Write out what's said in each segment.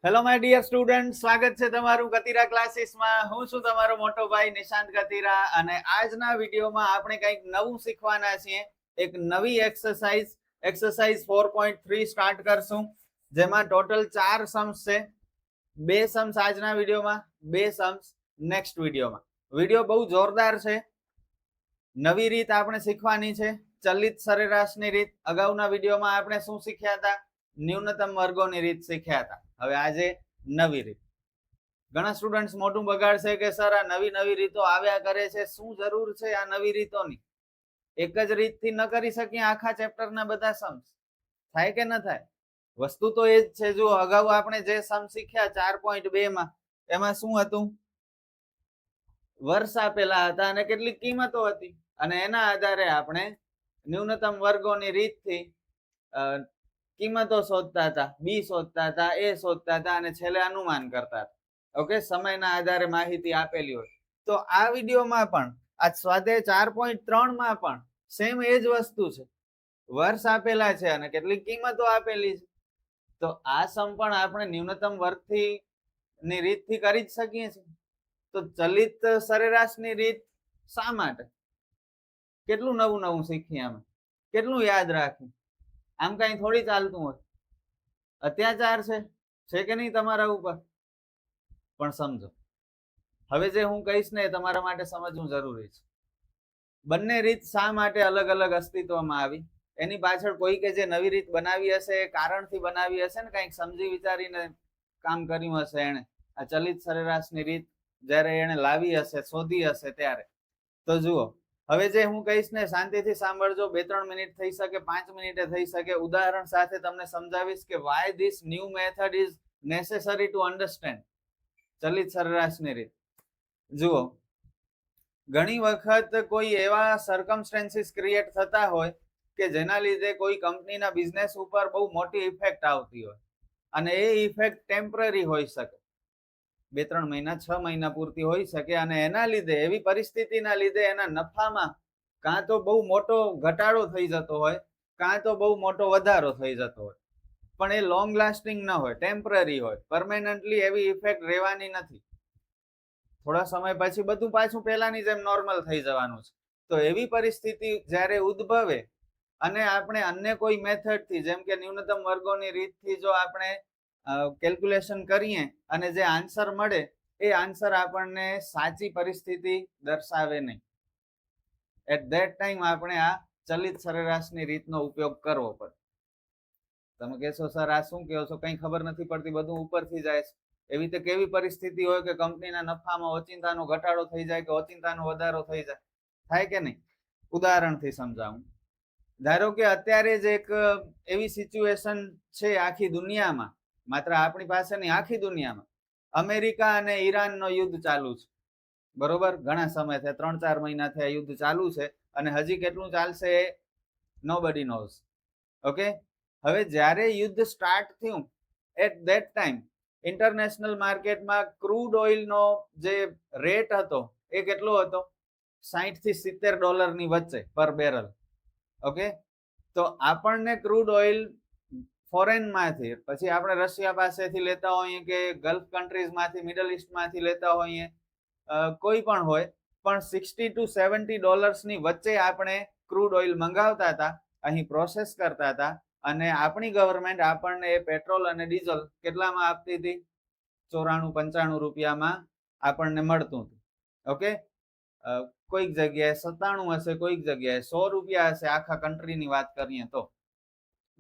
Hello my dear student, સ્વાગત છે તમારું કતીરા ક્લાસીસમાં. હું છું તમારો મોટો ભાઈ નિશાંત કતીરા અને આજના વિડીયોમાં આપણે કંઈક નવું શીખવાના છીએ. એક નવી એક્સરસાઇઝ 4.3 સ્ટાર્ટ કરશું, જેમાં ટોટલ 4 સમ્સ છે. 2 સમ્સ આજના વિડીયોમાં, 2 સમ્સ નેક્સ્ટ વિડીયોમાં. વિડીયો બહુ જોરદાર છે. નવી રીત આપણે શીખવાની છે, ચલિત સરેરાશની રીત. અગાઉના વિડીયોમાં આપણે શું શીખ્યા હતા? ન્યૂનતમ વર્ગોની રીત શીખ્યા હતા. હવે આજે નવી રીત. ઘણા સ્ટુડન્ટ્સ મોટું બગાડશે કે સર આ નવી નવી રીતો આવ્યા કરે છે, શું જરૂર છે આ નવી રીતોની? એક જ રીતથી ન કરી શકીએ આખા ચેપ્ટરના બધા સમ્સ? થાય કે ન થાય? વસ્તુ તો એ જ છે. જો અગાઉ આપણે જે સમ શીખ્યા 4.2 માં, એમાં શું હતું? વર્ષ આપેલા હતા અને કેટલીક કિંમતો હતી, અને એના આધારે આપણે ન્યૂનતમ વર્ગોની રીતથી કિંમતો શોધતા હતા, બી શોધતા હતા, એ શોધતા હતા અને છેલ્લે અનુમાન કરતા હતા. ઓકે, સમયના આધારે માહિતી આપેલી હોય. તો આ વિડીયોમાં પણ, આ સ્વાધ્યાય 4.3 માં પણ સેમ એ જ વસ્તુ છે. વર્ષ આપેલા છે અને કેટલીક કિંમતો આપેલી છે. તો આ સમ પણ આપણે ન્યૂનતમ વર્ગથી ની રીતથી કરી જ શકીએ છીએ. તો ચલિત સરેરાશની રીત શા માટે? કેટલું નવું નવું શીખીએ અમે, કેટલું યાદ રાખીએ. આમ કઈ થોડી ચાલતું હોય. અત્યાચાર છે કે નહીં તમારા ઉપર? પણ સમજો, હવે જે હું કહીશ ને એ તમારા માટે સમજવું જરૂરી છે. બંને રીત શા માટે અલગ અલગ અસ્તિત્વમાં આવી, એની પાછળ કોઈ કે જે નવી રીત બનાવી હશે એ કારણથી બનાવી હશે ને, કંઈક સમજી વિચારીને કામ કર્યું હશે એને. આ ચલિત સરેરાશની રીત જ્યારે એને લાવી હશે, શોધી હશે ત્યારે. તો જુઓ, હવે જે હું કહીશ ને શાંતિથી સાંભળજો. 2-3 મિનિટ થઈ શકે, 5 મિનિટે થઈ શકે. ઉદાહરણ સાથે તમને સમજાવીશ કે Y this new method is necessary to understand ચલિત સરેરાશની રીત. જુઓ, ઘણી વખત કોઈ એવા સર્કમસ્ટેન્સીસ ક્રિએટ થતા હોય કે જેના લીધે કોઈ કંપનીના બિઝનેસ ઉપર બહુ મોટી ઇફેક્ટ આવતી હોય, અને એ ઇફેક્ટ ટેમ્પરરી હોઈ શકે, 2-3 મહિના, 6 મહિના પૂરતી હોઈ શકે. અને એના લીધે, એવી પરિસ્થિતિના લીધે એના નફામાં કાં તો બહુ મોટો ઘટાડો થઈ જતો હોય, કાં તો બહુ મોટો વધારો થઈ જતો હોય. પણ એ લોંગ લાસ્ટિંગ ન હોય, ટેમ્પરરી હોય. પરમેનન્ટલી એવી ઇફેક્ટ રહેવાની નથી. થોડા સમય પછી બધું પાછું પહેલાની જેમ નોર્મલ થઈ જવાનું છે. તો એવી પરિસ્થિતિ જ્યારે ઉદ્ભવે અને આપણે અન્ય કોઈ મેથડથી, જેમ કે ન્યૂનતમ વર્ગોની રીતથી જો આપણે કેલ્ક્યુલેશન કરીએ અને જે આન્સર મળે એ આન્સર આપણને સાચી પરિસ્થિતિ દર્શાવે નહીં. એટ ધેટ ટાઈમ આપણે આ ચલિત સરેરાશની રીતનો ઉપયોગ કરવો પડે. તમે કહેશો સર આ શું કહો છો, કંઈ ખબર નથી પડતી, બધું ઉપરથી જાય છે. એવી રીતે કેવી પરિસ્થિતિ હોય કે કંપનીના નફામાં ઓચિંતાનો ઘટાડો થઈ જાય કે ઓચિંતાનો વધારો થઈ જાય? થાય કે નહીં? ઉદાહરણથી સમજાવું. ધારો કે અત્યારે જ એક એવી સિચ્યુએશન છે આખી દુનિયામાં, માત્ર આપણી પાસે નહીં, આખી દુનિયામાં અમેરિકા અને ઈરાનનો યુદ્ધ ચાલુ છે. બરોબર, ઘણા સમયથી 3-4 મહિનાથી આ યુદ્ધ ચાલુ છે અને હજી કેટલું ચાલશે નોબડી નોઝ. ઓકે, હવે જ્યારે યુદ્ધ સ્ટાર્ટ થયું એટ ધેટ ટાઈમ ઇન્ટરનેશનલ માર્કેટમાં ક્રૂડ ઓઇલનો જે રેટ હતો એ કેટલો હતો? $60 થી $70 વચ્ચે પર બેરલ. ઓકે, તો આપણને ક્રૂડ ઓઇલ ફોરેનમાંથી, પછી આપણે રશિયા પાસેથી લેતા હોઈએ કે ગલ્ફ કન્ટ્રીઝમાંથી, મિડલ ઇસ્ટમાંથી લેતા હોઈએ, કોઈ પણ હોય, પણ $60 to $70 વચ્ચે આપણે ક્રૂડ ઓઇલ મંગાવતા હતા, અહીં પ્રોસેસ કરતા હતા, અને આપણી ગવર્મેન્ટ આપણને એ પેટ્રોલ અને ડીઝલ કેટલામાં આપતી હતી? 94-95 રૂપિયામાં આપણને મળતું હતું. ઓકે, કોઈક જગ્યાએ 97 હશે, કોઈક જગ્યાએ 100 રૂપિયા હશે. આખા કન્ટ્રીની વાત કરીએ તો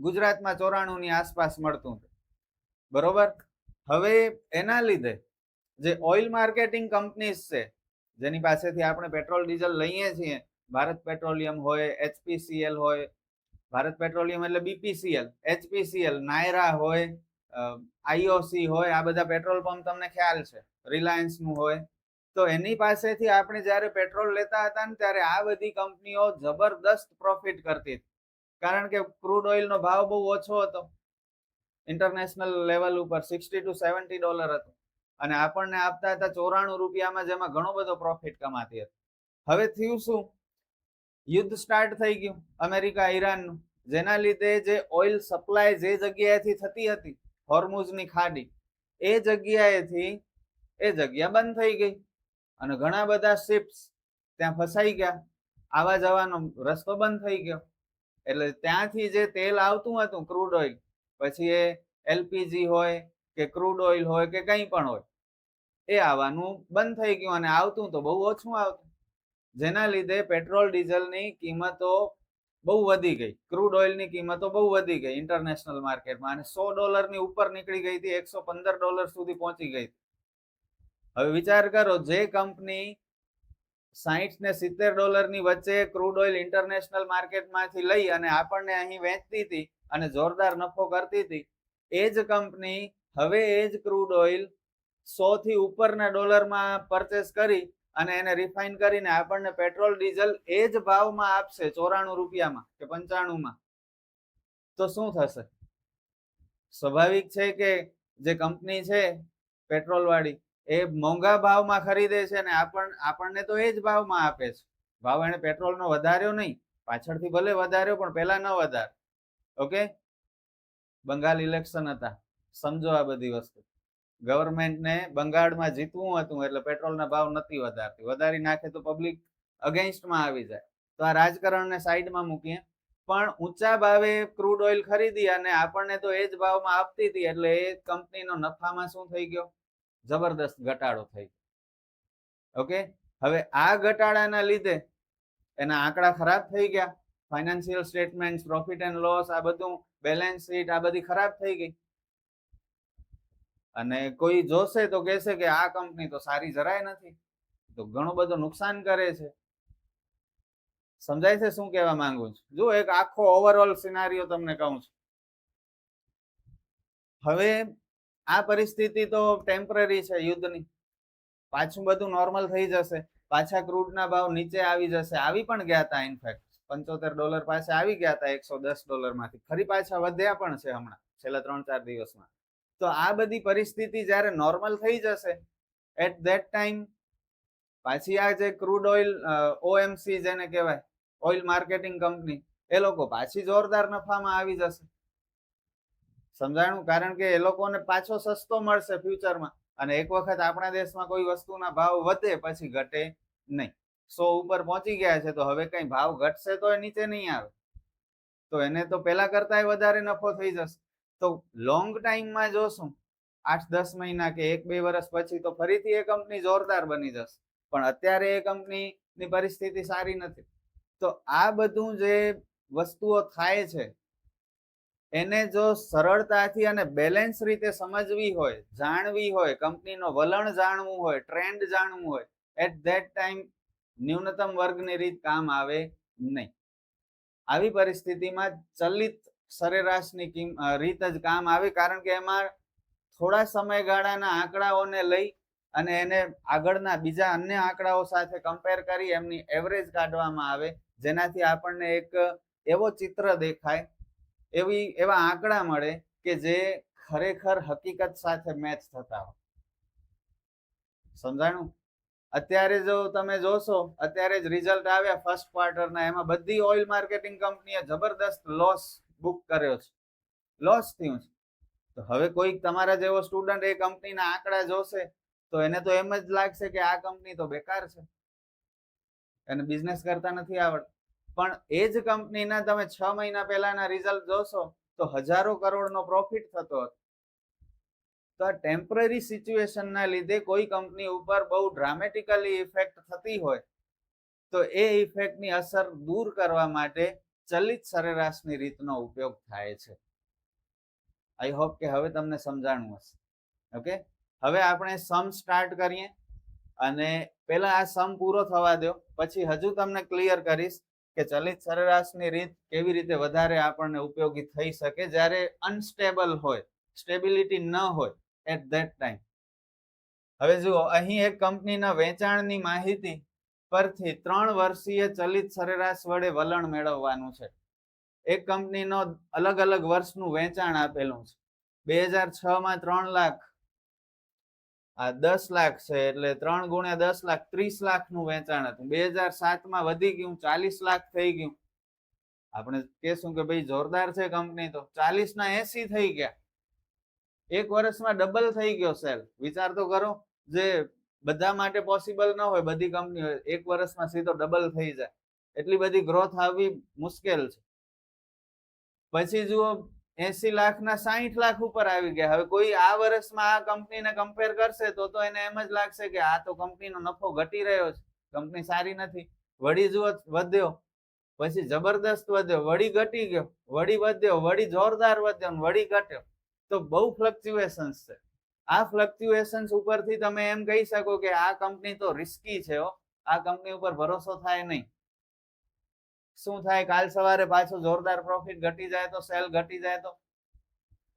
ગુજરાતમાં 94 ની આસપાસ મળતું હતું. બરોબર, હવે એના લીધે જે ઓઇલ માર્કેટિંગ કંપનીઝ છે, જેની પાસેથી આપણે પેટ્રોલ ડીઝલ લઈએ છીએ, ભારત પેટ્રોલિયમ હોય, HPCL હોય, ભારત પેટ્રોલિયમ એટલે BPCL, HPCL, નાયરા હોય, IOC હોય, આ બધા પેટ્રોલ પંપ તમને ખ્યાલ છે, રિલાયન્સનું હોય. તો એની પાસેથી આપણે જ્યારે પેટ્રોલ લેતા હતા ને, ત્યારે આ બધી કંપનીઓ જબરદસ્ત પ્રોફિટ કરતી હતી, કારણ કે ક્રૂડ ઓઇલનો ભાવ બહુ ઓછો હતો. ઇન્ટરનેશનલ લેવલ ઉપર $60 to $70 હતો, અને આપણને આપતા હતા 94 રૂપિયામાં, જેમાં ઘણો બધો પ્રોફિટ કમાતી હતી. હવે થયું શું? યુદ્ધ સ્ટાર્ટ થઈ ગયું અમેરિકા ઈરાનનું, જેના લીધે જે ઓઇલ સપ્લાય જે જગ્યાએથી થતી હતી, હોર્મુઝની ખાડી, એ જગ્યાએથી એ જગ્યા બંધ થઈ ગઈ અને ઘણા બધા શિપ્સ ત્યાં ફસાઈ ગયા, આવા જવાનો રસ્તો બંધ થઈ ગયો. એટલે ત્યાંથી જે તેલ આવતું હતું ક્રૂડ ઓઇલ, પછી એ એલપીજી હોય કે ક્રૂડ ઓઇલ હોય કે કંઈ પણ હોય, એ આવવાનું બંધ થઈ ગયું અને આવતું તો બહુ ઓછું આવતું, જેના લીધે પેટ્રોલ ડીઝલની કિંમતો બહુ વધી ગઈ, ક્રૂડ ઓઇલની કિંમતો બહુ વધી ગઈ ઇન્ટરનેશનલ માર્કેટમાં અને $100 ઉપર નીકળી ગઈ હતી, $115 સુધી પહોંચી ગઈ. હવે વિચાર કરો, જે કંપની $60 ને $70 વચ્ચે ક્રૂડ ઓઇલ ઇન્ટરનેશનલ માર્કેટમાંથી લઈ અને આપણને અહીં વેચતી હતી અને જોરદાર નફો કરતી હતી, એ જ કંપની હવે એ જ ક્રૂડ ઓઇલ 100 થી ઉપરના ડોલરમાં પરચેસ કરી અને એને રિફાઇન કરીને આપણને પેટ્રોલ ડીઝલ એ જ ભાવમાં આપશે, 94 રૂપિયામાં કે 95માં, તો શું થશે? સ્વાભાવિક છે કે જે કંપની છે પેટ્રોલ વાળી, એ મોંઘા ભાવમાં ખરીદે છે ને આપણને તો એ જ ભાવમાં આપે છે. ભાવ એને પેટ્રોલનો વધાર્યો નહીં, પાછળથી ભલે વધાર્યો પણ પહેલા ન વધારે. ઓકે, બંગાળ ઇલેક્શન હતા, સમજો આ બધી વસ્તુ. ગવર્મેન્ટને બંગાળમાં જીતવું હતું એટલે પેટ્રોલના ભાવ નથી વધારતી, વધારી નાખે તો પબ્લિક અગેન્સ્ટમાં આવી જાય. તો આ રાજકારણને સાઈડમાં મૂકીએ, પણ ઊંચા ભાવે ક્રૂડ ઓઇલ ખરીદી અને આપણને તો એ જ ભાવમાં આપતી હતી, એટલે એ કંપનીનો નફામાં શું થઈ ગયો? જબરદસ્ત ઘટાડો થઈ ગયો. ઓકે, હવે આ ઘટાડાના લીધે એના આંકડા ખરાબ થઈ ગયા, financial statement, profit and loss, આ બધું બેલેન્સ શીટ આ બધી ખરાબ થઈ ગઈ. અને કોઈ જોશે તો કહેશે કે આ કંપની તો સારી જરાય નથી, તો ઘણું બધું નુકસાન કરે છે. સમજાય છે શું કહેવા માંગુ છું? જો એક આખો ઓવરઓલ સિનારીઓ તમને કહું છું. હવે આ પરિસ્થિતિ તો ટેમ્પરરી છે યુદ્ધની, પાછું બધું નોર્મલ થઈ જશે, પાછા ક્રૂડના ભાવ નીચે આવી જશે, આવી પણ ગયા હતા ઇનફેક્ટ $75 પાસે આવી ગયા હતા $110 માંથી, ફરી પાછા વધ્યા પણ છે હમણાં છેલ્લા 3-4 દિવસમાં. તો આ બધી પરિસ્થિતિ જ્યારે નોર્મલ થઈ જશે, એટ ધેટ ટાઈમ પાછી આ જે ક્રૂડ ઓઇલ ઓએમસી જેને કહેવાય, ઓઇલ માર્કેટિંગ કંપની, એ લોકો પાછી જોરદાર નફામાં આવી જશે. સમજાણું? કારણ કે એ લોકોને પાછો સસ્તો મળશે ફ્યુચરમાં, અને એક વખત આપણા દેશમાં કોઈ વસ્તુના ભાવ વધે પછી ઘટે નહીં. 100 ઉપર પહોંચી ગયા છે તો હવે કઈ ભાવ ઘટશે તો એ નીચે નહીં આવે, તો એને તો પેલા કરતા વધારે નફો થઈ જશે. તો લોંગ ટાઈમમાં જોશું, 8-10 મહિના કે 1-2 વર્ષ પછી તો ફરીથી એ કંપની જોરદાર બની જશે, પણ અત્યારે એ કંપનીની પરિસ્થિતિ સારી નથી. તો આ બધું જે વસ્તુઓ થાય છે એને જો સરળતાથી અને બેલેન્સ રીતે સમજવી હોય, જાણવી હોય, કંપનીનો વલણ જાણવું હોય, ટ્રેન્ડ જાણવું હોય, એટ ધેટ ટાઈમ ન્યૂનતમ વર્ગની રીત કામ આવે નહીં. આવી પરિસ્થિતિમાં ચલિત સરેરાશની રીત જ કામ આવે, કારણ કે એમાં થોડા સમયગાળાના આંકડાઓને લઈ અને એને આગળના બીજા અન્ય આંકડાઓ સાથે કમ્પેર કરી એમની એવરેજ કાઢવામાં આવે, જેનાથી આપણને એક એવો ચિત્ર દેખાય, એવા આંકડા મળે કે જે ખરેખર હકીકત સાથે મેચ થતા હોય. સમજાણું? અત્યારે જો તમે જોશો, અત્યારે જ રિઝલ્ટ આવ્યા ફર્સ્ટ ક્વાર્ટરના, એમાં બધી ઓઇલ માર્કેટિંગ કંપનીએ જબરદસ્ત લોસ બુક કર્યો છે, લોસ થયું છે. તો હવે કોઈ તમારા જેવો સ્ટુડન્ટ એ કંપનીના આંકડા જોશે તો એને તો એમ જ લાગશે કે આ કંપની તો બેકાર છે, એને બિઝનેસ કરતા નથી આવડતું. પણ એ જ કંપનીના તમે 6 મહિના પહેલાના રિઝલ્ટ જોશો તો હજારો કરોડનો પ્રોફિટ થતો હતો. તો આ ટેમ્પરરી સિચ્યુએશનના લીધે કોઈ કંપની ઉપર બહુ ડ્રામેટિકલી ઇફેક્ટ થતી હોય તો એ ઇફેક્ટની અસર દૂર કરવા માટે ચલિત સરેરાશની રીતનો ઉપયોગ થાય છે. આઈ હોપ કે હવે તમને સમજાણું હશે. ઓકે, હવે આપણે સમ સ્ટાર્ટ કરીએ, અને પહેલા આ સમ પૂરો થવા દો, પછી હજુ તમને ક્લિયર કરીશ કે ચલિત સરેરાશની રીત કેવી રીતે વધારે આપણને ઉપયોગી થઈ શકે જ્યારે અનસ્ટેબલ હોય, સ્ટેબિલિટી ન હોય એટ ધેટ ટાઈમ. હવે જુઓ, અહીં એક કંપનીના વેચાણની માહિતી પરથી 3 વર્ષીય ચલિત સરેરાશ વડે વલણ મેળવવાનું છે. એક કંપનીનો અલગ અલગ વર્ષનું વેચાણ આપેલું છે. 2006 માં 3 લાખ, આ 10 લાખ છે, એટલે 3 ગુણ્યા 10 લાખ 30 લાખનું વેચાણ હતું. 2007 માં વધી ગયું 40 લાખ થઈ ગયું. આપણે કહેશું કે ભાઈ જોરદાર છે કંપની, તો 40 ના 80 થઈ ગયા. એક વર્ષમાં ડબલ થઈ ગયો સેલ. વિચાર તો કરો, જે બધા માટે પોસિબલ ન હોય, બધી કંપની એક વર્ષમાં સીધો ડબલ થઈ જાય, એટલી બધી ગ્રોથ આવવી મુશ્કેલ છે. પછી જુઓ 80 લાખના 60 લાખ ઉપર આવી ગયા. હવે કોઈ આ વર્ષમાં આ કંપનીને કમ્પેર કરશે તો એને એમ જ લાગશે કે આ તો કંપનીનો નફો ઘટી રહ્યો છે, કંપની સારી નથી. વળી જુઓ વધ્યો, પછી જબરદસ્ત વધ્યો, વળી ઘટી ગયો, વળી વધ્યો, વળી જોરદાર વધ્યો, વળી ઘટ્યો. તો બહુ ફ્લક્ચ્યુએશન્સ છે. આ ફ્લક્ચ્યુએશન્સ ઉપરથી તમે એમ કહી શકો કે આ કંપની તો રિસ્કી છે, આ કંપની ઉપર ભરોસો થાય નહીં. શું થાય, કાલ સવારે પાછો જોરદાર પ્રોફિટ ઘટી જાય તો, સેલ ઘટી જાય તો,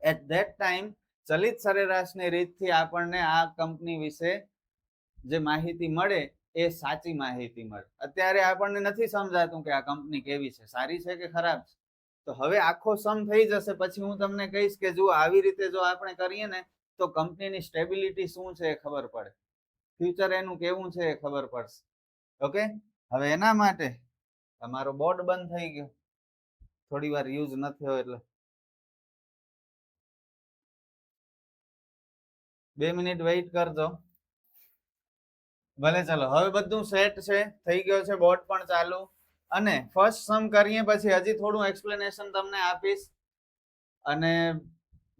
એટ ધેટ ટાઈમ ચલિત સરેરાશની રીતથી આપણને આ કંપની વિશે જે માહિતી મળે એ સાચી માહિતી મળે. અત્યારે આપણને નથી સમજાતું કે આ કંપની કેવી છે, સારી છે કે ખરાબ છે. તો હવે આખો સમ થઈ જશે પછી હું તમને કહીશ કે જો આવી રીતે જો આપણે કરીએ ને તો કંપનીની સ્ટેબિલિટી શું છે એ ખબર પડે, ફ્યુચર એનું કેવું છે એ ખબર પડશે. ઓકે, હવે એના માટે તમારો બોર્ડ બંધ થઈ ગયો, થોડી વાર યુઝ ન થયો એટલે 2 મિનિટ વેઇટ કરજો. ભલે, ચલો હવે બધું સેટ છે, થઈ ગયો છે, બોર્ડ પણ ચાલુ. અને ફર્સ્ટ સમ કરીએ પછી હજી થોડું એક્સપ્લેનેશન તમને આપીશ. અને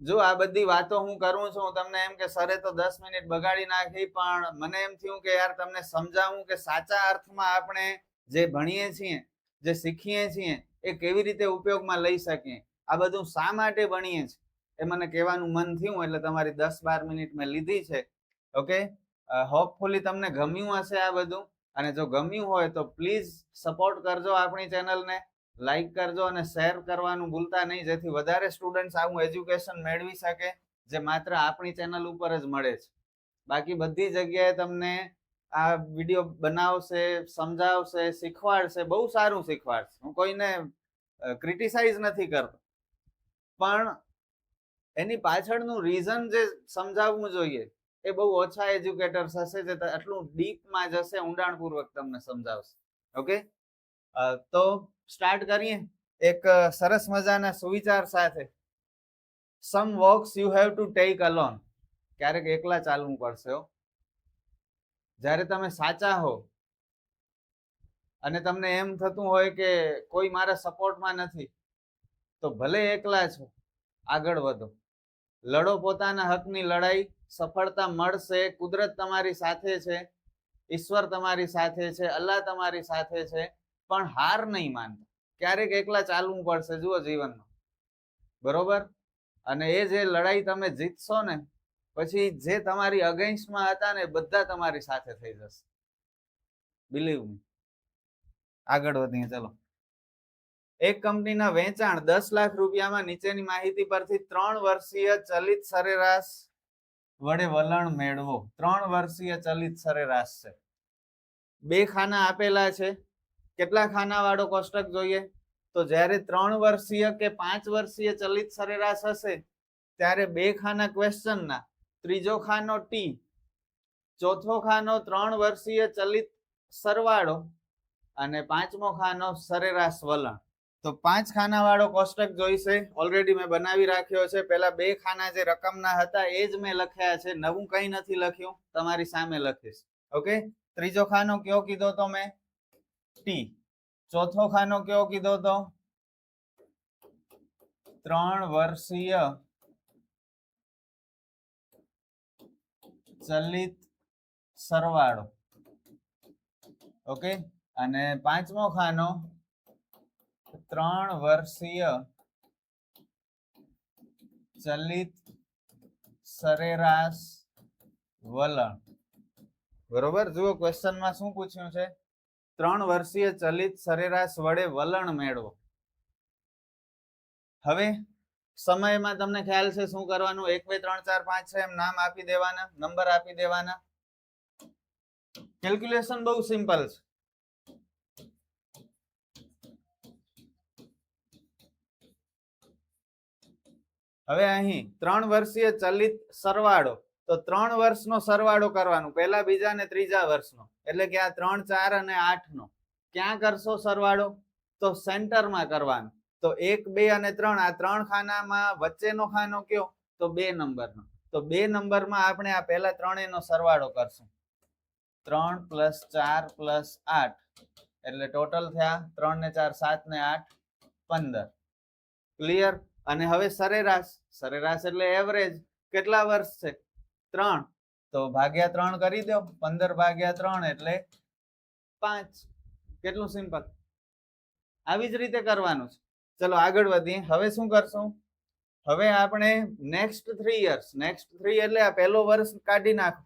જો આ બધી વાતો હું કરું છું તમને એમ કે સરે તો 10 મિનિટ બગાડી નાખી, પણ મને એમ થયું કે યાર તમને સમજાવું કે સાચા અર્થમાં આપણે જે ભણીએ છીએ, જે શીખીએ છીએ એ કેવી રીતે ઉપયોગમાં લઈ શકીએ, આ બધું શા માટે ભણીએ છીએ એ મને કહેવાનું મન થયું, એટલે તમારી 10-12 મિનિટ મેં લીધી છે. ઓકે, હોપફુલી તમને ગમ્યું હશે આ બધું. અને જો ગમ્યું હોય તો પ્લીઝ સપોર્ટ કરજો આપણી ચેનલને, લાઈક કરજો અને શેર કરવાનું ભૂલતા નહીં, જેથી વધારે સ્ટુડન્ટ્સ આવું એજ્યુકેશન મેળવી શકે જે માત્ર આપણી ચેનલ ઉપર જ મળે છે. બાકી બધી જગ્યાએ તમને આ વિડીયો બનાવશે, સમજાવશે, શીખવાડશે, બહુ સારું શીખવાડશે. હું કોઈને ક્રિટિસાઇઝ નથી કરતો, પણ એની પાછળનું રીઝન જે સમજાવવું જોઈએ એ બહુ ઓછા એજ્યુકેટર્સ હશે જે આટલું ડીપમાં જશે, ઊંડાણપૂર્વક તમને સમજાવશે. ઓકે, તો સ્ટાર્ટ કરીએ એક સરસ મજાના સુવિચાર સાથે. Some walks you have to take alone. ક્યારેક એકલા ચાલવું પડશે. જ્યારે તમે સાચા હો અને તમને એમ થતું હોય કે કોઈ મારા સપોર્ટમાં નથી, તો ભલે એકલા છો, આગળ વધો, લડો પોતાના હકની લડાઈ, સફળતા મળશે. કુદરત તમારી સાથે છે, ઈશ્વર તમારી સાથે છે, અલ્લાહ તમારી સાથે છે, પણ હાર નહીં માનતા. ક્યારેક એકલા ચાલવું પડશે જુઓ જીવનમાં, બરોબર? અને એ જે લડાઈ તમે જીતશો ને પછી જે તમારી અગેન્સ્ટમાં હતા ને બધા તમારી સાથે થઈ જશે. Believe me. આગળ વધીએ, ચલો. એક કંપનીના વેચાણ 10 લાખ રૂપિયામાં નીચેની માહિતી પરથી 3 વર્ષીય ચલિત સરેરાશ વડે વલણ મેળવો. 3 વર્ષીય ચલિત સરેરાશ છે. 2 ખાના આપેલા છે. કેટલા ખાના વાળો કોષ્ટક જોઈએ? તો જ્યારે 3 વર્ષીય કે 5 વર્ષીય ચલિત સરેરાશ હશે ત્યારે 2 ખાના ક્વેશ્ચનના, ત્રીજો ખાનો ટી, ચોથો ખાનો 3 વર્ષીય ચલિત સરવાળો અને 5મો ખાનો સરેરાશ વલણ. તો 5 ખાના વાળો કોષ્ટક જોઈશે. ઓલરેડી મેં બનાવી રાખ્યો છે. પેલા 2 ખાના જે રકમના હતા એ જ મેં લખ્યા છે, નવું કંઈ નથી લખ્યું, તમારી સામે લખીશ. ઓકે, ત્રીજો ખાનો કયો કીધો તો મેં? ટી. ચોથો ખાનો કયો કીધો તો? 3 વર્ષીય ચલિત સરવાળો. ઓકે, અને 5મો ખાનો 3 વર્ષીય ચલિત સરેરાશ વલણ. બરોબર, જુઓ ક્વેશ્ચનમાં શું પૂછ્યું છે? 3 વર્ષીય ચલિત સરેરાશ વડે વલણ મેળવો. હવે સમયમાં તમને ખ્યાલ છે શું કરવાનું? 1 2 3 4 5 6 એમ નામ આપી દેવાના, નંબર આપી દેવાના. કેલ્ક્યુલેશન બહુ સિમ્પલ છે. હવે અહીં 3 વર્ષીય ચલિત સરવાળો, તો 3 વર્ષનો સરવાળો કરવાનો, પહેલા, બીજા ને ત્રીજા વર્ષનો, એટલે કે આ 3 4 અને 8 નો. ક્યાં કરશો સરવાળો? તો સેન્ટરમાં કરવાનો. તો 1 2 અને 3, આ 3 ખાનામાં વચ્ચેનો ખાનો કયો? તો તો 2 નંબરનો. તો 2 નંબરમાં આપણે આ પહેલા ત્રણેયનો સરવાળો કરશું. 3 + 4 + 8 એટલે ટોટલ થયા 3 ને 4 7 ને 8 15. ક્લિયર? અને હવે સરેરાશ, સરેરાશ એટલે એવરેજ કેટલા વર્ષ છે? 3. તો ભાગ્યા 3 કરી દો. 15 ભાગ્યા 3 એટલે 5. કેટલું સિમ્પલ. આવી જ રીતે કરવાનું છે. ચલો આગળ વધીએ. હવે શું કરશું? હવે આપણે નેક્સ્ટ 3 યર્સ, નેક્સ્ટ 3 એટલે આ પહેલો વર્ષ કાઢી નાખો.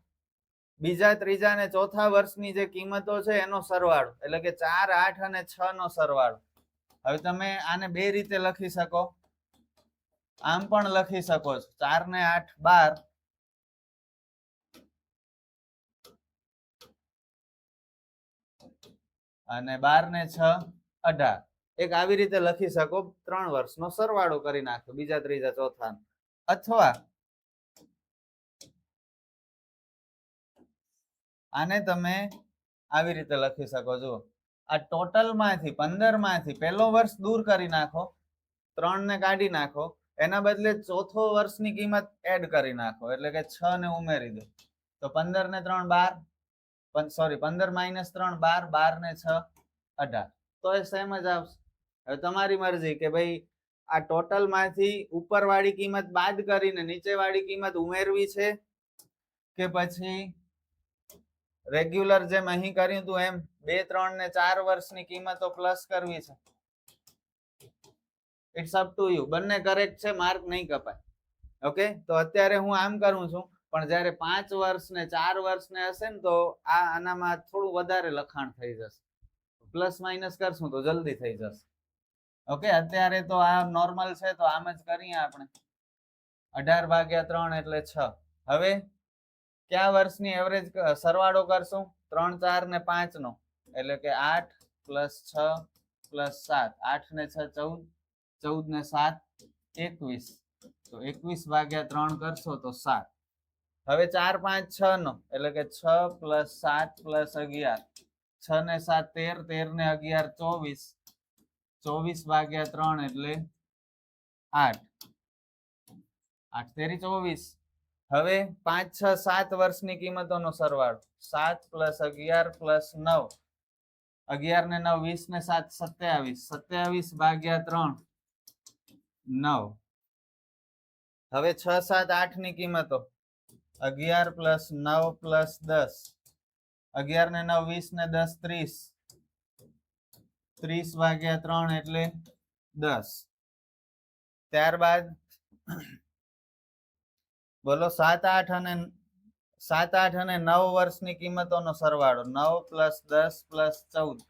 બીજા, ત્રીજા અને ચોથા વર્ષની જે કિંમતો છે એનો સરવાળો, એટલે કે 4, 8 અને 6 નો સરવાળો. હવે તમે આને બે રીતે લખી શકો. આમ પણ લખી શકો છો. 4 ને 8 12 અને 12 ને 6 18. એક આવી રીતે લખી શકો. 3 વર્ષનો સરવાળો કરી નાખો બીજા, ત્રીજા, ચોથા. અથવા આને તમે આવી રીતે લખી શકો. જો આ ટોટલ માંથી 15 માંથી પહેલો વર્ષ દૂર કરી નાખો, 3 ને કાઢી નાખો, એના બદલે ચોથો વર્ષની કિંમત એડ કરી નાખો, એટલે કે 6 ને ઉમેરી દો. તો 15 ને 3 12, સોરી 15 - 3 12, 12 ને 6 18. તો એ સેમ જ આવશે. હવે તમારી મરજી કે ભાઈ આ ટોટલ માંથી ઉપરવાળી કિંમત બાદ કરીને નીચેવાળી કિંમત ઉમેરવી છે કે પછી રેગ્યુલર જેમ અહીં કર્યું હતું એમ 2, 3 ને 4 વર્ષની કિંમતો પ્લસ કરવી છે. It's up to you. બંને કરેક્ટ છે, માર્ક નહીં કપાય. ઓકે, તો અત્યારે હું આમ કરું છું, પણ જ્યારે 5 વર્ષ ને 4 વર્ષ ને હશે ને તો આનામાં થોડું વધારે લખાણ થઈ જશે. પ્લસ માઇનસ કરશું તો જલ્દી થઈ જશે. ઓકે, અત્યારે તો આ નોર્મલ છે તો આમ જ કરીએ આપણે. 18 ભાગ્યા 3 એટલે 6. હવે કયા વર્ષની એવરેજ સરવાળો કરશું? 3, 4 ને 5 નો, એટલે કે 8 + 6 + 7. 8 ને 6 14, 14 ને 7 21. તો 21 ભાગ્યા 3 કરશો તો 7. હવે 4, 5, 6 નો, એટલે કે 6 + 7 + 11. 6 ને 7 13, 13 ને 11 24. 24 ભાગ્યા 3 એટલે 8. 8 તેરી 24. હવે 5, 6, 7 વર્ષની કિંમતોનો સરવાળો. 7 + 11 + 9. 11 ને 9 20 ને 7 27. 27 ભાગ્યા 3 9. હવે 6, 7, 8 ની કિંમતો. 11 + 9 + 10. 11 ને 9 20 ને 10 30. 30 ભાગ્યા 3 એટલે 10. ત્યારબાદ બોલો 7, 8 અને 9 વર્ષની કિંમતોનો સરવાળો. 9 + 10 + 14.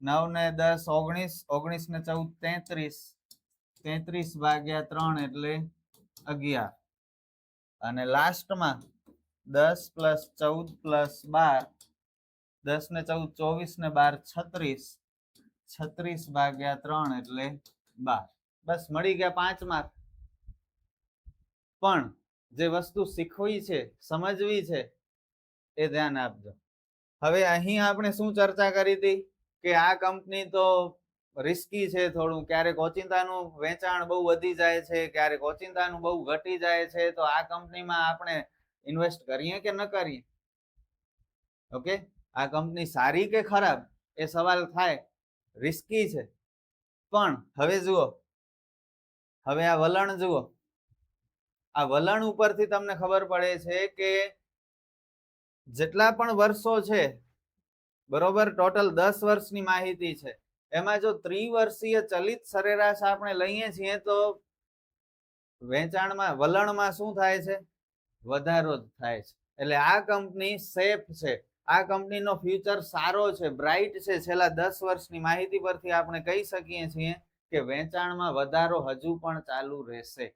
9 ને 10 19. 19 ને 14 33. 33 ભાગ્યા 3 એટલે 11. અને લાસ્ટમાં 10 + 14 + 12. 10 ને 14 24 ને 12 36. 36 ભાગ્યા 3 એટલે 12. બસ મળી ગયા 5 માર્ક. પણ જે વસ્તુ શીખવી છે, સમજવી છે, એ ધ્યાન આપજો. હવે અહીં આપણે શું ચર્ચા કરી હતી કે આ કંપની તો રિસ્કી છે થોડું. ક્યારેક ઓચિંતાનું વેચાણ બહુ વધી જાય છે, ક્યારેક ઓચિંતાનું બહુ ઘટી જાય છે. તો આ કંપનીમાં આપણે ઇન્વેસ્ટ કરીએ કે ન કરીએ? ઓકે, આ કંપની સારી કે ખરાબ એ સવાલ થાય. રિસ્કી છે, પણ હવે જુઓ, હવે આ વલણ જુઓ. આ વલણ ઉપરથી તમને ખબર પડે છે કે જેટલા પણ વર્ષો છે, બરોબર, ટોટલ 10 વર્ષની માહિતી છે, એમાં જો ત્રિવર્ષીય ચલિત સરેરાશ આપણે લઈએ છીએ તો વેચાણમાં, વલણમાં શું થાય છે? વધારો જ થાય છે. એટલે આ કંપની સેફ છે. આ કંપનીનો ફ્યુચર સારો છે, બ્રાઇટ છે. છેલ્લા 10 વર્ષની માહિતી પરથી આપણે કહી શકીએ છીએ કે વેચાણમાં વધારો હજુ પણ ચાલુ રહેશે.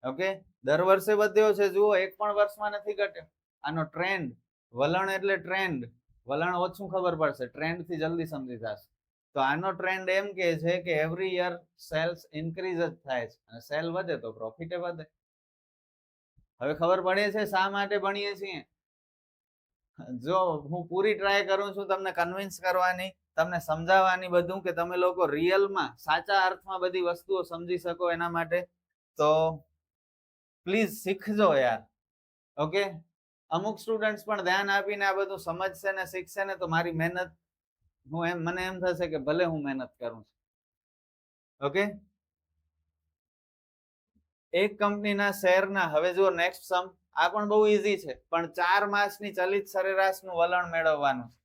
ઓકે, દર વર્ષે વધ્યો છે. જુઓ, એક પણ વર્ષમાં નથી ઘટ્યો. આનો ટ્રેન્ડ, વલણ એટલે ટ્રેન્ડ. વલણ ઓછું ખબર પડશે, ટ્રેન્ડ થી જલ્દી સમજી જશે. તો આનો ટ્રેન્ડ એમ કે છે કે એવરી યર સેલ્સ ઇન્ક્રીઝ જ થાય છે, અને સેલ વધે તો પ્રોફિટ વધે. હવે ખબર પડે છે શા માટે ભણીએ છીએ? જો હું પૂરી ટ્રાય કરું છું તમને કન્વિન્સ કરવાની, તમને સમજાવવાની બધું, કે તમે લોકો રિયલમાં સાચા અર્થમાં બધી વસ્તુઓ સમજી શકો એના માટે. તો પ્લીઝ શીખજો યાર. ઓકે, અમુક સ્ટુડન્ટ્સ પણ ધ્યાન આપીને આ બધું સમજશે ને શીખશે ને તો મારી મહેનત મને એમ થશે કે ભલે હું મહેનત કરું છું. ઓકે, એક કંપનીના શેરના, હવે જુઓ નેક્સ્ટ સમ, આ પણ બહુ ઈઝી છે, પણ 4 માસની ચલિત સરેરાશનું વલણ મેળવવાનું છે.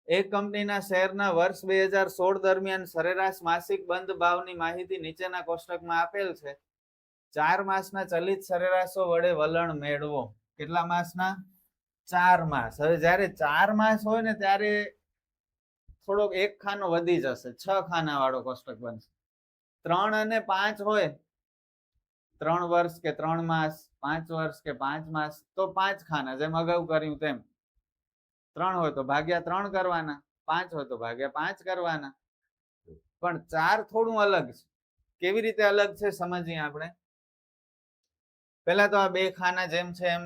એક કંપનીના શેરના વર્ષ 2016 દરમિયાન સરેરાશ માસિક બંધ ભાવની માહિતી નીચેના કોષ્ટકમાં આપેલ છે. 4 માસના ચલિત સરેરાશો વડે વલણ મેળવો. કેટલા માસના? 4 માસ. હવે જ્યારે 4 માસ હોય ને ત્યારે થોડોક એક ખાનો વધી જશે, 6 ખાના વાળો કોષ્ટક બનશે. 3 અને 5 હોય, 3 વર્ષ કે 3 માસ, 5 વર્ષ કે 5 માસ, તો 5 ખાના, જેમ અગાઉ કર્યું તેમ. 3 હોય તો ભાગ્યા 3 કરવાના, 5 હોય તો ભાગ્યા 5 કરવાના. પણ 4 થોડું અલગ છે. કેવી રીતે અલગ છે સમજીએ આપણે. પહેલા તો આ 2 ખાના જેમ છે એમ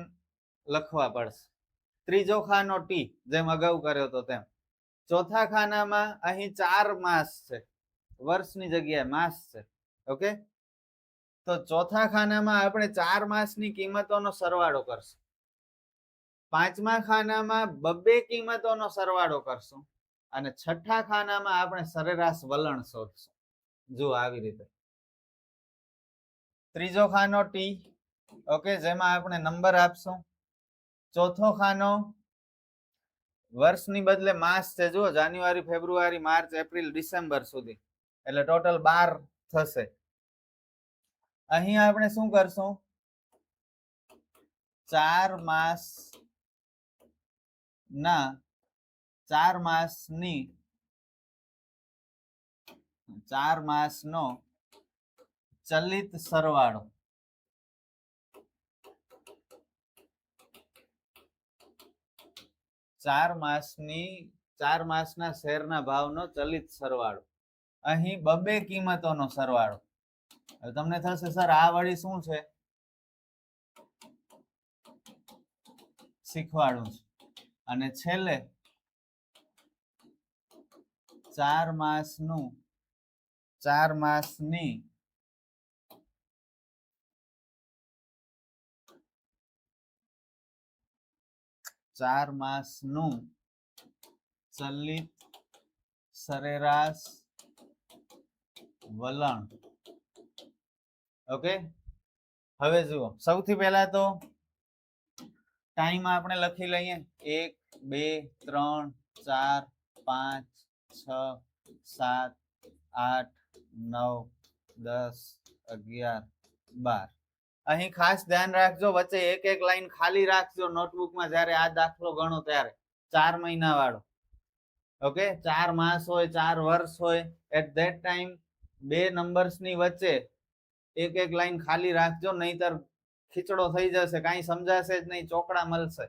લખવા પડશે. ત્રીજો ખાનો ટી, જેમ અગાઉ કર્યો તો તેમ. ચોથા ખાનામાં અહીં 4 માસ છે, વર્ષની જગ્યાએ માસ છે. ઓકે, તો ચોથા ખાનામાં આપણે 4 માસની કિંમતોનો સરવાળો કરશું. પાંચમા ખાનામાં 2 કિંમતોનો સરવાળો કરશું, અને છઠ્ઠા ખાનામાં આપણે સરેરાશ વલણ શોધશું. જો આવી રીતે. ત્રીજો ખાનો ટી, ઓકે, જેમાં આપણે નંબર આપશું. ચોથો ખાનો વર્ષની બદલે માસ છે, જુઓ જાન્યુઆરી, ફેબ્રુઆરી, માર્ચ, એપ્રિલ, ડિસેમ્બર સુધી, એટલે ટોટલ 12 થશે. અહીં આપણે શું કરશું? 4 માસ ના 4 માસની 4 માસનો ચલિત સરવાળો. ચાર માસના શેરના ભાવનો ચલિત સરવાળો. અહીં 2 કિંમતોનો સરવાળો. હવે તમને થશે સર આ વળી શું છે, શીખવાડું છું. અને છેલ્લે 4 માસની 4 માસનું ચલિત સરેરાશ વલણ. ઓકે, હવે જુઓ, સૌથી પહેલા તો ટાઈમ આપણે લખી લઈએ. 1 2 3 4 5 6 7 8 9 10 11 12. અહીં ખાસ ધ્યાન રાખજો, વચ્ચે એક લાઈન ખાલી રાખજો નોટબુકમાં જ્યારે આ દાખલો ગણો ત્યારે. 4 મહિના વાળો. ઓકે, 4 માસ હોય, 4 વર્ષ હોય, એટ ધેટ ટાઈમ 2 નંબર્સની વચ્ચે એક લાઈન ખાલી રાખજો, નહીતર ખીચડો થઈ જશે, કાંઈ સમજાશે જ નહીં, ચોકડા મળશે.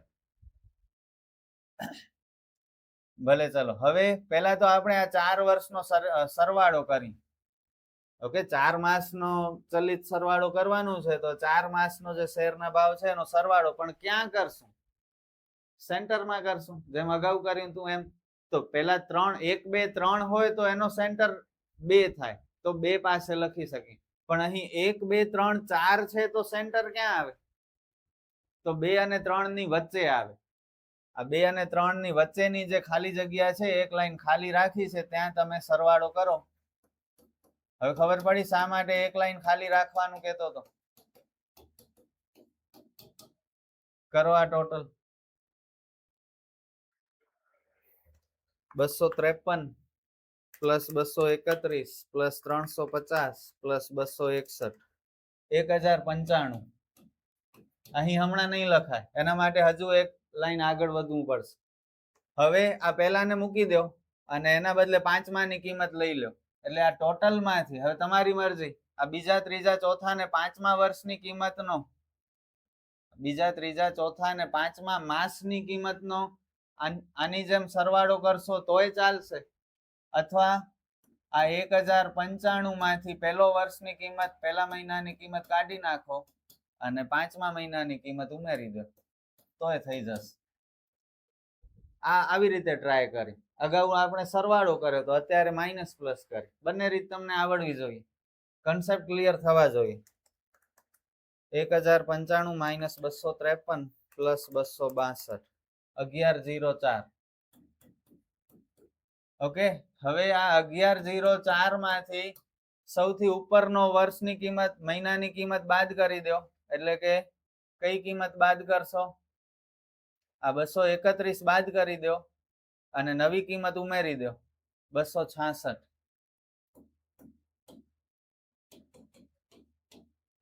ભલે, ચલો હવે પહેલા તો આપણે આ 4 વર્ષનો સરવાળો કરી. ઓકે, 4 માસનો ચલિત સરવાળો કરવાનો છે, તો 4 માસનો જે શેરના ભાવ છે એનો સરવાળો, પણ ક્યાં કરશું? સેન્ટરમાં કરશું, જેમ અગાઉ કર્યું તું એમ. તો પહેલા 3 1 2 3 હોય તો એનો સેન્ટર 2 થાય, તો 2 પાસે લખી શકીએ. પણ અહીં 1 2 3 4 છે, તો સેન્ટર ક્યાં આવે? તો 2 અને 3 ની વચ્ચે આવે. આ 2 અને 3 ની વચ્ચેની જે ખાલી જગ્યા છે, એક લાઈન ખાલી રાખી છે, ત્યાં તમે સરવાળો કરો. હવે ખબર પડી શા માટે એક લાઈન ખાલી રાખવાનું કહેતો હતો. કરો આ ટોટલ. 253 plus 231 plus 350 plus 261, 1095. અહીં હમણાં નહીં લખાય, એના માટે હજુ એક લાઈન આગળ વધવું પડશે. હવે આ પહેલાને મૂકી દો અને એના બદલે 5માની કિંમત લઈ લો, એટલે આ ટોટલમાંથી, હવે તમારી મરજી, આ બીજા, ત્રીજા, ચોથા ને 5મા વર્ષની કિંમતનો, બીજા, ત્રીજા, ચોથા ને 5મા માસની કિંમતનો આની જેમ સરવાળો કરશો તોય ચાલશે, અથવા આ 1095 માંથી પહેલો વર્ષની કિંમત, પહેલા મહિનાની કિંમત કાઢી નાખો અને 5મા મહિનાની કિંમત ઉમેરી દો, તોય થઈ જશે. આ આવી રીતે ટ્રાય કરી. અગાઉ આપણે સરવાળો કર્યો તો અત્યારે માઇનસ પ્લસ કરી. બંને રીત તમને આવડવી જોઈએ, કન્સેપ્ટ ક્લિયર થવા જોઈએ. 1095 માઇનસ 253 પ્લસ 262 1104. ઓકે, હવે આ 1104 માંથી સૌથી ઉપરનો વર્ષની કિંમત મહિનાની કિંમત બાદ કરી દો. એટલે કે કઈ કિંમત બાદ કરશો? આ 231 બાદ કરી દો અને નવી કિંમત ઉમેરી દો 266.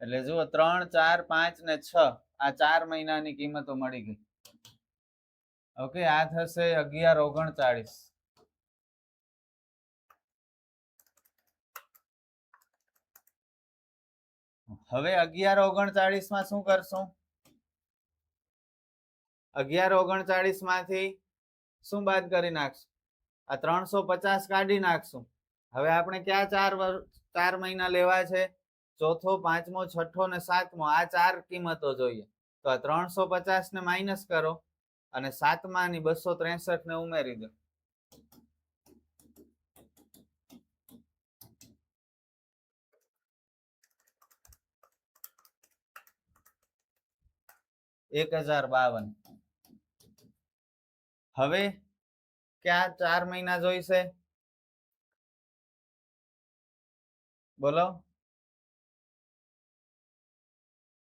એટલે જુઓ 3, 4, 5 ને 6 આ 4 મહિનાની કિંમતો મળી ગઈ. ઓકે, આ થશે 1139. હવે 1139 માં શું કરશું? 1139 માંથી શું બાદ કરી નાખશું? આ 350 કાઢી નાખશું. હવે આપણે ક્યાં 4 મહિના લેવા છે? ચોથો, પાંચમો, છઠ્ઠો ને સાતમો. આ 4 કિંમતો જોઈએ. તો આ 350 ને માઇનસ કરો અને સાતમાની 263 ને ઉમેરી દો. $1052. હવે ક્યાં 4 મહિના જોઈશે? બોલો.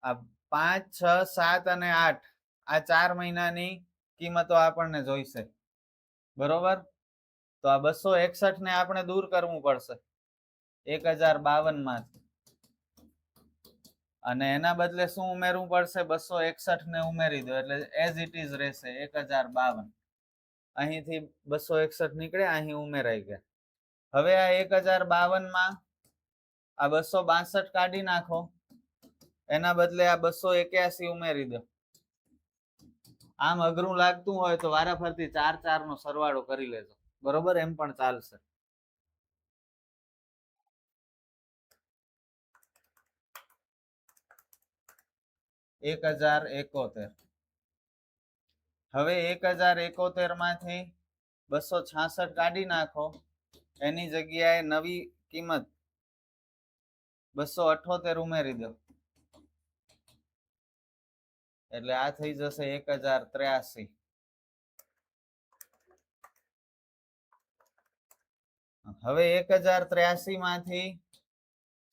આ 5, 6, 7 અને 8 આ 4 મહિનાની કિંમતો આપણને જોઈશે. બરોબર? તો આ 261 ને આપણે દૂર કરવું પડશે 1052 માંથી. અને એના બદલે શું ઉમેરવું પડશે? 261 ને ઉમેરી દો એટલે એઝ ઇટ ઇઝ રહેશે 1052. અહીંથી 261 નીકળે, અહીં ઉમેરાઈ ગયા. હવે આ 1052 માં આ 262 કાઢી નાખો. એના બદલે આ 281 ઉમેરી દો. આમ અઘરું લાગતું હોય તો વારાફરતી 4, 4 નો સરવાળો કરી લેજો. બરોબર? એમ પણ ચાલશે. $1071. હવે 1071 માંથી 266 કાઢી નાખો. એની જગ્યાએ નવી કિંમત 278 ઉમેરી દો એટલે આ થઈ જશે 1083. હવે 1083 માંથી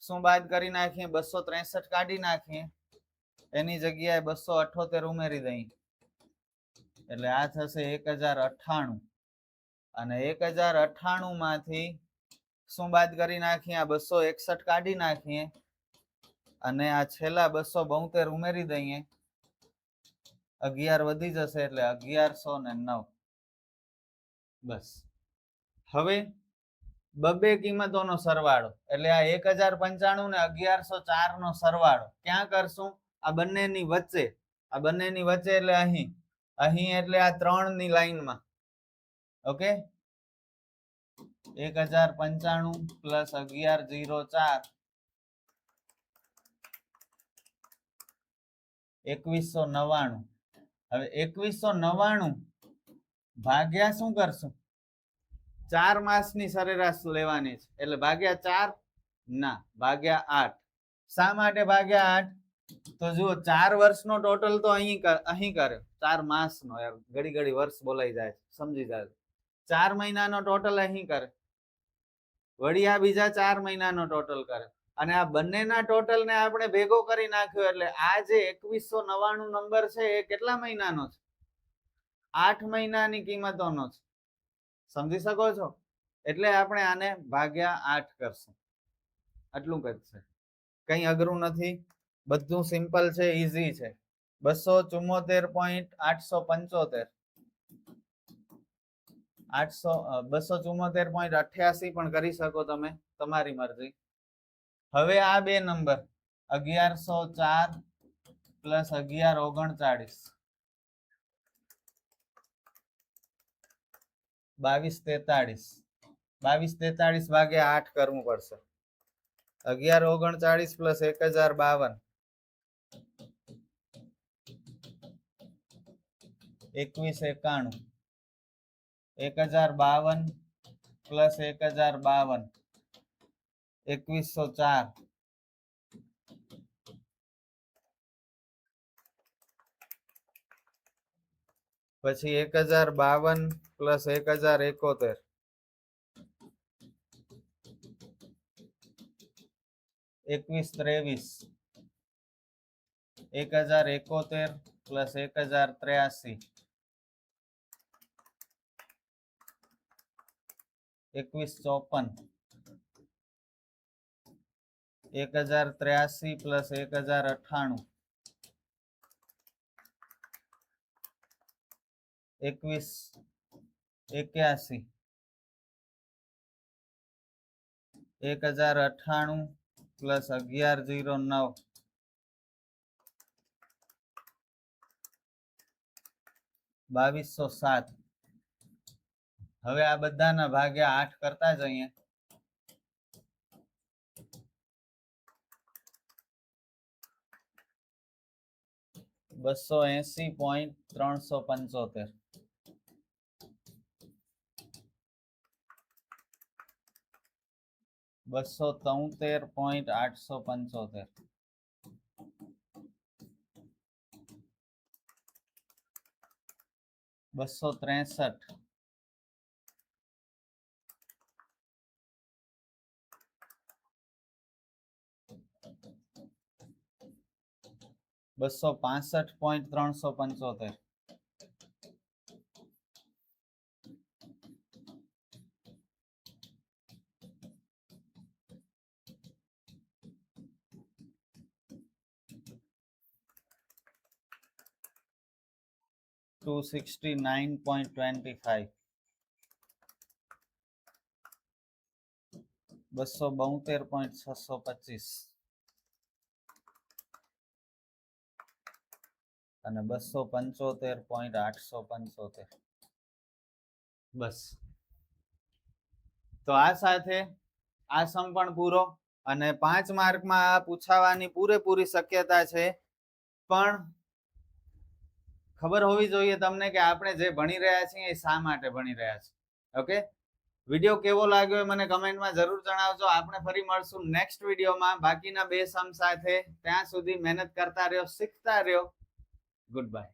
શું બાદ કરી નાખીએ? 263 કાઢી નાખીએ. એની જગ્યાએ 278 ઉમેરી દઈએ એટલે આ થશે 1098. અને 1098 માંથી શું બાદ કરી નાખીએ? આ 261 કાઢી નાખીએ અને આ છેલ્લા 272 ઉમેરી દઈએ. 11 વધી જશે એટલે 1109. બસ. હવે બબે કિંમતોનો સરવાળો એટલે આ 1095 ને 1104 નો સરવાળો ક્યાં કરશું? આ બંનેની વચ્ચે. આ બંનેની વચ્ચે એટલે અહીં. અહીં એટલે આ 3 ની લાઈનમાં. Okay, 1095 plus 1104 2199. હવે 2199 ભાગ્યા શું કરશું? 4 માસની સરેરાશ લેવાની છે એટલે ભાગ્યા 4 ના, ભાગ્યા 8. શા માટે ભાગ્યા 8? તો જુઓ 4 વર્ષનો ટોટલ તો અહીં કર્યો. 4 માસનો, યાર ઘડી ઘડી વર્ષ બોલાઈ જાય, સમજી જાય. 4 મહિનાનો ટોટલ અહીં કરે, વળી આ બીજા 4 મહિનાનો ટોટલ કરે અને આ બંનેના ટોટલ ને આપણે ભેગો કરી નાખ્યો એટલે આ જે 2199 નંબર છે એ કેટલા મહિનાનો છે? 8 મહિનાની કિંમતોનો છે. સમજી શકો છો? એટલે આપણે આને ભાગ્યા 8 કરશું. આટલું કરશે. કઈ અઘરું નથી, બધું સિમ્પલ છે, ઈઝી છે. 274.875 274.88 પણ કરી શકો તમે, તમારી મરજી. હવે આ બે નંબર 1104 પ્લસ 1139 2243 ભાગ્યા 8 કરવું પડશે. 1139 પ્લસ 1052 2191 1052 પ્લસ 1052 2104 પછી 1052 પ્લસ 1071, 2123, 1071 પ્લસ 1083, 2154, 1083 પ્લસ 1098, 2181, 1098 પ્લસ 1109, 2207. હવે આ બધાના ભાગ્યા 8 કરતા જઈએ. $280.375, 273.875, 263, 265.375, 269.25, 272.625 અને 275.875. બસ. તો આ સાથે આ સમ પણ પૂરો. અને 5 માર્કમાં આ પૂછાવાની પૂરેપૂરી શક્યતા છે. પણ ખબર હોવી જોઈએ તમને કે આપણે જે ભણી રહ્યા છીએ એ શા માટે ભણી રહ્યા છીએ. ઓકે, વિડીયો કેવો લાગ્યો એ મને કમેન્ટમાં જરૂર જણાવજો. આપણે ફરી મળશું નેક્સ્ટ વિડીયોમાં બાકીના 2 સમ સાથે. ત્યાં સુધી મહેનત કરતા રહ્યો, શીખતા રહ્યો. Good bye.